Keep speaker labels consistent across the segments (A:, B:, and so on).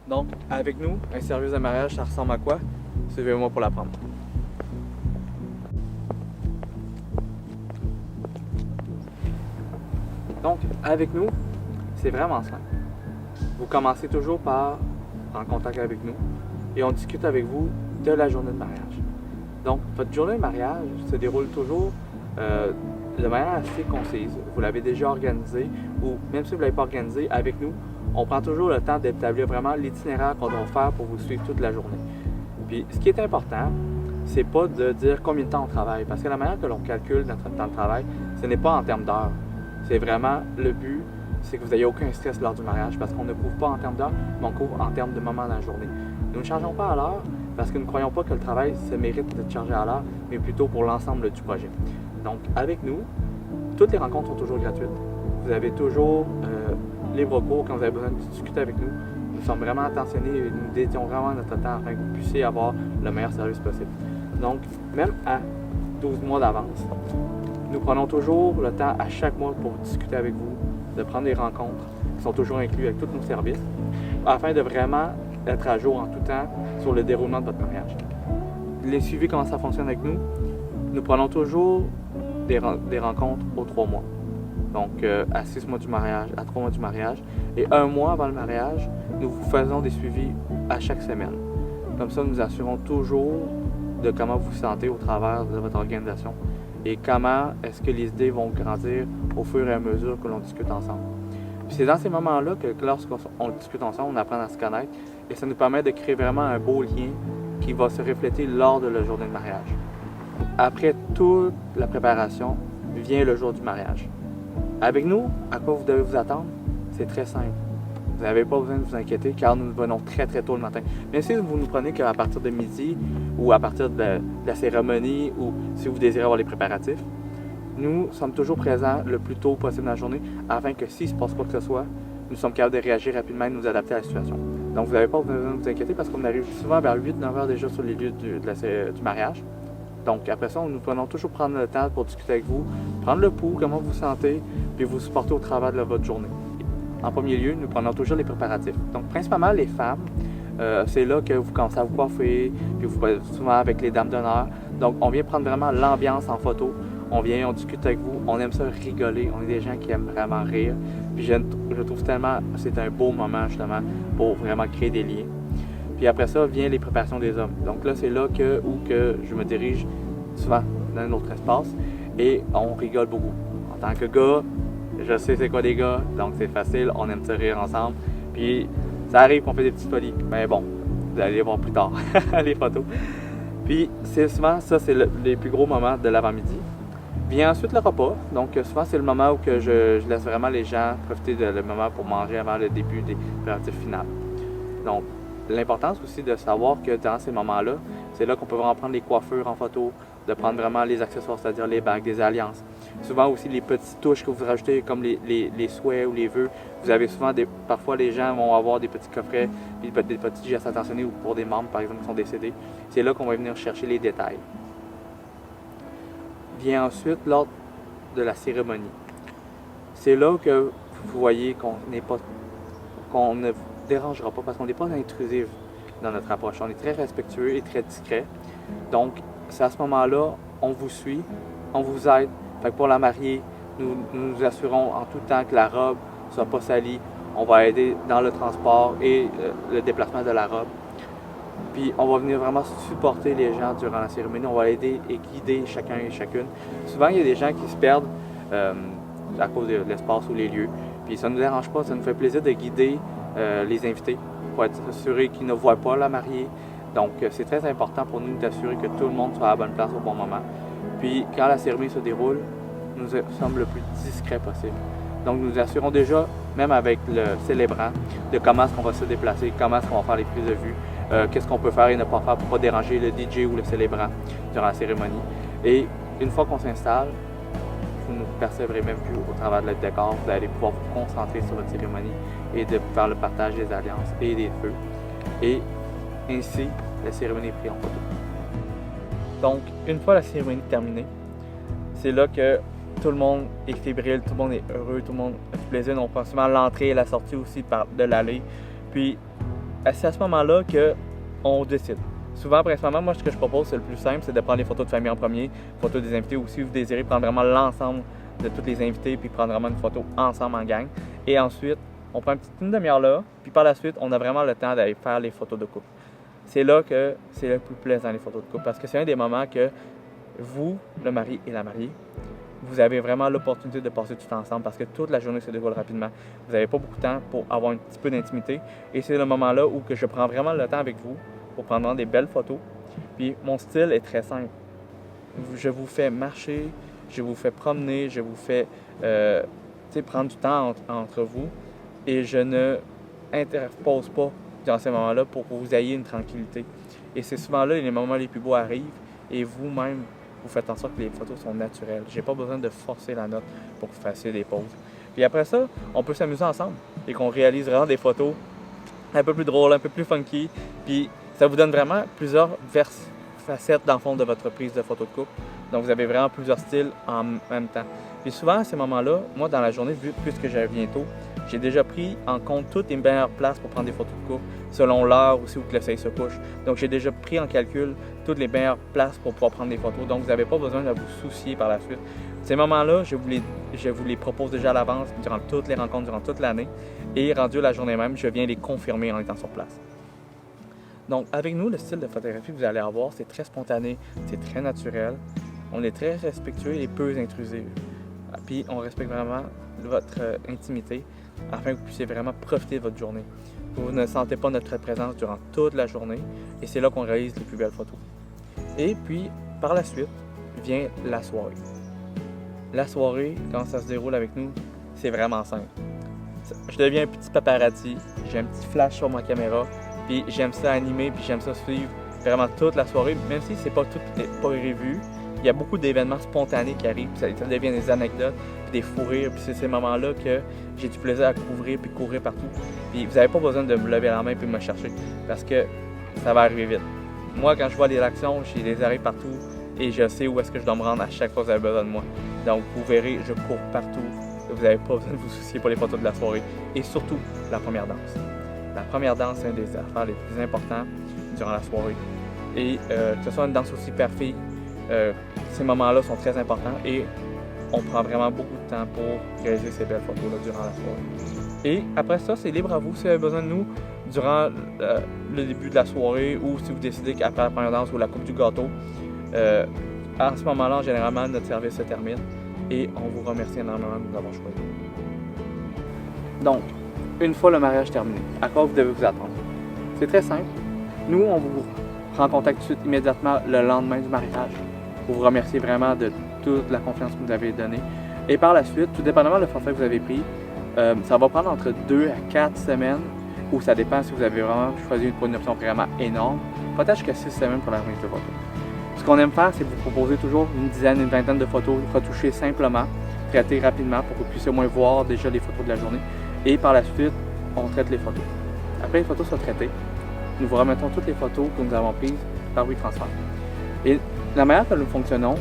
A: Donc, avec nous, un service de mariage, ça ressemble à quoi? Suivez-moi pour l'apprendre. Donc, avec nous, c'est vraiment simple. Vous commencez toujours par prendre contact avec nous et on discute avec vous de la journée de mariage. Donc, votre journée de mariage se déroule toujours de manière assez concise. Vous l'avez déjà organisée ou même si vous ne l'avez pas organisée, avec nous, on prend toujours le temps d'établir vraiment l'itinéraire qu'on doit faire pour vous suivre toute la journée. Puis, ce qui est important, c'est pas de dire combien de temps on travaille, parce que la manière que l'on calcule notre temps de travail, ce n'est pas en termes d'heures. C'est vraiment le but, c'est que vous n'ayez aucun stress lors du mariage, parce qu'on ne couvre pas en termes d'heures, mais on couvre en termes de moments dans la journée. Nous ne changeons pas à l'heure, parce que nous ne croyons pas que le travail se mérite d'être chargé à l'heure, mais plutôt pour l'ensemble du projet. Donc, avec nous, toutes les rencontres sont toujours gratuites. Vous avez toujours libre cours quand vous avez besoin de discuter avec nous. Nous sommes vraiment attentionnés et nous dédions vraiment notre temps afin que vous puissiez avoir le meilleur service possible. Donc, même à 12 mois d'avance, nous prenons toujours le temps à chaque mois pour discuter avec vous, de prendre des rencontres qui sont toujours inclus avec tous nos services, afin de vraiment être à jour en tout temps sur le déroulement de votre mariage. Les suivis, comment ça fonctionne avec nous? Nous prenons toujours des rencontres aux 3 mois. Donc, à 6 mois du mariage, à 3 mois du mariage. Et 1 mois avant le mariage, nous vous faisons des suivis à chaque semaine. Comme ça, nous assurons toujours de comment vous vous sentez au travers de votre organisation et comment est-ce que les idées vont grandir au fur et à mesure que l'on discute ensemble. Puis c'est dans ces moments-là que lorsqu'on discute ensemble, on apprend à se connaître et ça nous permet de créer vraiment un beau lien qui va se refléter lors de la journée de mariage. Après toute la préparation, vient le jour du mariage. Avec nous, à quoi vous devez vous attendre? C'est très simple. Vous n'avez pas besoin de vous inquiéter car nous venons très très tôt le matin. Même si vous nous prenez qu'à partir de midi ou à partir de la cérémonie ou si vous désirez avoir les préparatifs, nous sommes toujours présents le plus tôt possible dans la journée afin que s'il se passe quoi que ce soit, nous sommes capables de réagir rapidement et de nous adapter à la situation. Donc vous n'avez pas besoin de vous inquiéter parce qu'on arrive souvent vers 8-9 heures déjà sur les lieux du mariage. Donc après ça, nous prenons toujours prendre le temps pour discuter avec vous, prendre le pouls, comment vous vous sentez, puis vous supporter au travers de votre journée. En premier lieu, nous prenons toujours les préparatifs. Donc principalement les femmes, c'est là que vous commencez à vous coiffer, puis vous souvent avec les dames d'honneur. Donc on vient prendre vraiment l'ambiance en photo. On vient, on discute avec vous, on aime ça rigoler, on est des gens qui aiment vraiment rire. Puis je trouve tellement, c'est un beau moment justement pour vraiment créer des liens. Puis après ça, vient les préparations des hommes. Donc là, c'est là où je me dirige souvent dans un autre espace et on rigole beaucoup. En tant que gars, je sais c'est quoi des gars, donc c'est facile, on aime se rire ensemble. Puis ça arrive qu'on fait des petites folies, mais bon, vous allez les voir plus tard, les photos. Puis c'est souvent, ça c'est les plus gros moments de l'avant-midi. Vient ensuite le repas, donc souvent c'est le moment où je laisse vraiment les gens profiter le moment pour manger avant le début des préparatifs finaux. Donc, l'importance aussi de savoir que dans ces moments-là, c'est là qu'on peut vraiment prendre les coiffures en photo, de prendre vraiment les accessoires, c'est-à-dire les bagues, des alliances. Souvent aussi les petites touches que vous rajoutez comme les souhaits ou les vœux. Vous avez souvent, parfois les gens vont avoir des petits coffrets, puis des petits gestes attentionnés ou pour des membres par exemple qui sont décédés. C'est là qu'on va venir chercher les détails. Vient ensuite lors de la cérémonie. C'est là que vous voyez qu'on ne dérangera pas parce qu'on n'est pas intrusif dans notre approche. On est très respectueux et très discret. Donc, c'est à ce moment-là, on vous suit, on vous aide. Fait que pour la mariée, nous assurons en tout temps que la robe ne soit pas salie. On va aider dans le transport et le déplacement de la robe. Puis on va venir vraiment supporter les gens durant la cérémonie. On va aider et guider chacun et chacune. Souvent, il y a des gens qui se perdent à cause de l'espace ou les lieux. Puis ça ne nous dérange pas, ça nous fait plaisir de guider les invités pour être assuré qu'ils ne voient pas la mariée. Donc c'est très important pour nous d'assurer que tout le monde soit à la bonne place au bon moment. Puis quand la cérémonie se déroule, nous sommes le plus discret possible. Donc nous assurons déjà, même avec le célébrant, de comment est-ce qu'on va se déplacer, comment est-ce qu'on va faire les prises de vue, qu'est-ce qu'on peut faire et ne pas faire pour ne pas déranger le DJ ou le célébrant durant la cérémonie. Et une fois qu'on s'installe, vous ne percevrez même plus au travers de notre décor. Vous allez pouvoir vous concentrer sur votre cérémonie et de faire le partage des alliances et des feux. Et ainsi, la cérémonie est prise en photo. Donc, une fois la cérémonie terminée, c'est là que tout le monde est fébrile, tout le monde est heureux, tout le monde a du plaisir. On prend souvent l'entrée et la sortie aussi de l'allée. Puis, c'est à ce moment-là qu'on décide. Souvent, principalement, moi, ce que je propose, c'est le plus simple, c'est de prendre les photos de famille en premier, photos des invités, ou si vous désirez prendre vraiment l'ensemble de tous les invités, puis prendre vraiment une photo ensemble en gang. Et ensuite, on prend une demi-heure là, puis par la suite, on a vraiment le temps d'aller faire les photos de couple. C'est là que c'est le plus plaisant, les photos de couple, parce que c'est un des moments que vous, le mari et la mariée, vous avez vraiment l'opportunité de passer du temps ensemble parce que toute la journée se déroule rapidement. Vous n'avez pas beaucoup de temps pour avoir un petit peu d'intimité. Et c'est le moment-là où que je prends vraiment le temps avec vous pour prendre des belles photos. Puis mon style est très simple. Je vous fais marcher, je vous fais promener, je vous fais prendre du temps entre vous et je ne interpose pas dans ces moments-là pour que vous ayez une tranquillité. Et c'est souvent là les moments les plus beaux arrivent et vous-même, vous faites en sorte que les photos sont naturelles. Je n'ai pas besoin de forcer la note pour que vous fassiez des pauses. Puis après ça, on peut s'amuser ensemble et qu'on réalise vraiment des photos un peu plus drôles, un peu plus funky. Puis ça vous donne vraiment plusieurs facettes dans le fond de votre prise de photo de couple. Donc vous avez vraiment plusieurs styles en même temps. Puis souvent à ces moments-là, moi dans la journée, puisque je viens tôt, j'ai déjà pris en compte toutes les meilleures places pour prendre des photos de couple, selon l'heure aussi où le soleil se couche. Donc j'ai déjà pris en calcul toutes les meilleures places pour pouvoir prendre des photos. Donc vous n'avez pas besoin de vous soucier par la suite. Ces moments-là, je vous les propose déjà à l'avance durant toutes les rencontres, durant toute l'année. Et rendu la journée même, je viens les confirmer en étant sur place. Donc avec nous, le style de photographie que vous allez avoir, c'est très spontané, c'est très naturel. On est très respectueux et peu intrusif. Puis on respecte vraiment votre intimité afin que vous puissiez vraiment profiter de votre journée. Vous ne sentez pas notre présence durant toute la journée et c'est là qu'on réalise les plus belles photos. Et puis, par la suite, vient la soirée. La soirée, quand ça se déroule avec nous, c'est vraiment simple. Je deviens un petit paparazzi, j'ai un petit flash sur ma caméra, puis j'aime ça animer, puis j'aime ça suivre vraiment toute la soirée, même si c'est pas tout pas prévu. Il y a beaucoup d'événements spontanés qui arrivent, puis ça devient des anecdotes, puis des fous rires, puis c'est ces moments-là que j'ai du plaisir à couvrir puis courir partout. Puis vous n'avez pas besoin de me lever la main puis de me chercher, parce que ça va arriver vite. Moi, quand je vois les actions, j'ai des arrêts partout et je sais où est-ce que je dois me rendre à chaque fois que vous avez besoin de moi. Donc vous verrez, je cours partout. Vous n'avez pas besoin de vous soucier pour les photos de la soirée. Et surtout, la première danse. La première danse, c'est une des affaires les plus importantes durant la soirée. Et que ce soit une danse aussi père-fille, ces moments-là sont très importants et on prend vraiment beaucoup de temps pour réaliser ces belles photos-là durant la soirée. Et après ça, c'est libre à vous si vous avez besoin de nous durant le début de la soirée ou si vous décidez qu'après la première danse ou la coupe du gâteau. À ce moment-là, généralement, notre service se termine et on vous remercie énormément de nous avoir choisi. Donc, une fois le mariage terminé, à quoi vous devez vous attendre? C'est très simple. Nous, on vous prend contact tout de suite immédiatement le lendemain du mariage pour vous remercier vraiment de toute la confiance que vous nous avez donnée. Et par la suite, tout dépendamment du forfait que vous avez pris, ça va prendre entre 2 à 4 semaines, ou ça dépend si vous avez vraiment choisi une option vraiment énorme, peut-être jusqu'à 6 semaines pour la remise de photos. Ce qu'on aime faire, c'est vous proposer toujours une dizaine, une vingtaine de photos retouchées simplement, traitées rapidement pour que vous puissiez au moins voir déjà les photos de la journée. Et par la suite, on traite les photos. Après les photos sont traitées, nous vous remettons toutes les photos que nous avons prises par WeTransfer. Et la manière que nous fonctionnons,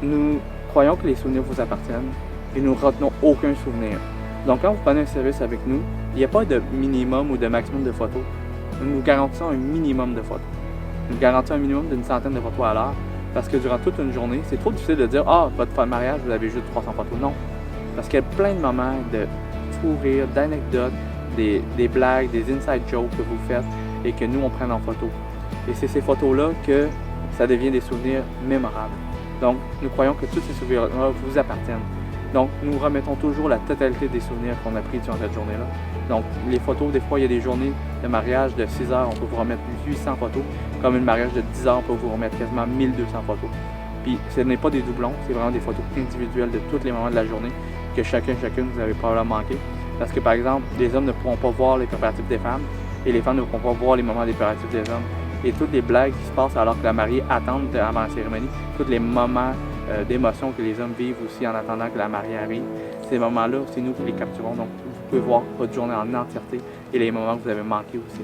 A: nous croyons que les souvenirs vous appartiennent et nous ne retenons aucun souvenir. Donc quand vous prenez un service avec nous, il n'y a pas de minimum ou de maximum de photos. Nous garantissons un minimum de photos. Nous garantissons un minimum d'une centaine de photos à l'heure parce que durant toute une journée, c'est trop difficile de dire « Ah, votre mariage, vous avez juste 300 photos. » Non. Parce qu'il y a plein de moments de fou rire, d'anecdotes, des blagues, des inside jokes que vous faites et que nous, on prend en photo. Et c'est ces photos-là que ça devient des souvenirs mémorables. Donc, nous croyons que tous ces souvenirs-là vous appartiennent. Donc, nous remettons toujours la totalité des souvenirs qu'on a pris durant cette journée-là. Donc, les photos, des fois, il y a des journées de mariage de 6 heures, on peut vous remettre 800 photos. Comme une mariage de 10 heures, on peut vous remettre quasiment 1200 photos. Puis, ce n'est pas des doublons, c'est vraiment des photos individuelles de tous les moments de la journée que chacune, vous avez probablement manqué. Parce que, par exemple, les hommes ne pourront pas voir les préparatifs des femmes et les femmes ne pourront pas voir les moments des préparatifs des hommes. Et toutes les blagues qui se passent alors que la mariée attend avant la cérémonie, tous les moments d'émotion que les hommes vivent aussi en attendant que la mariée arrive, ces moments-là, c'est nous qui les capturons. Donc, vous pouvez voir votre journée en entièreté et les moments que vous avez manqués aussi.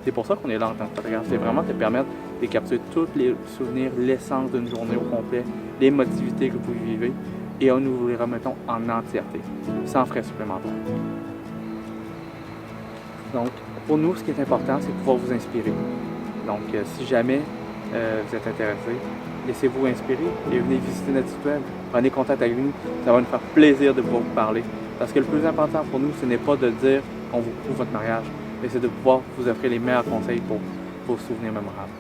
A: C'est pour ça qu'on est là en tant que photographe. C'est vraiment te permettre de capturer tous les souvenirs, l'essence d'une journée au complet, l'émotivité que vous vivez, et nous vous les remettons en entièreté, sans frais supplémentaires. Donc, Pour nous, ce qui est important, c'est de pouvoir vous inspirer. Donc, si jamais vous êtes intéressé, laissez-vous inspirer et venez visiter notre site web. Prenez contact avec nous, ça va nous faire plaisir de pouvoir vous parler. Parce que le plus important pour nous, ce n'est pas de dire qu'on vous prouve votre mariage, mais c'est de pouvoir vous offrir les meilleurs conseils pour vos souvenirs mémorables.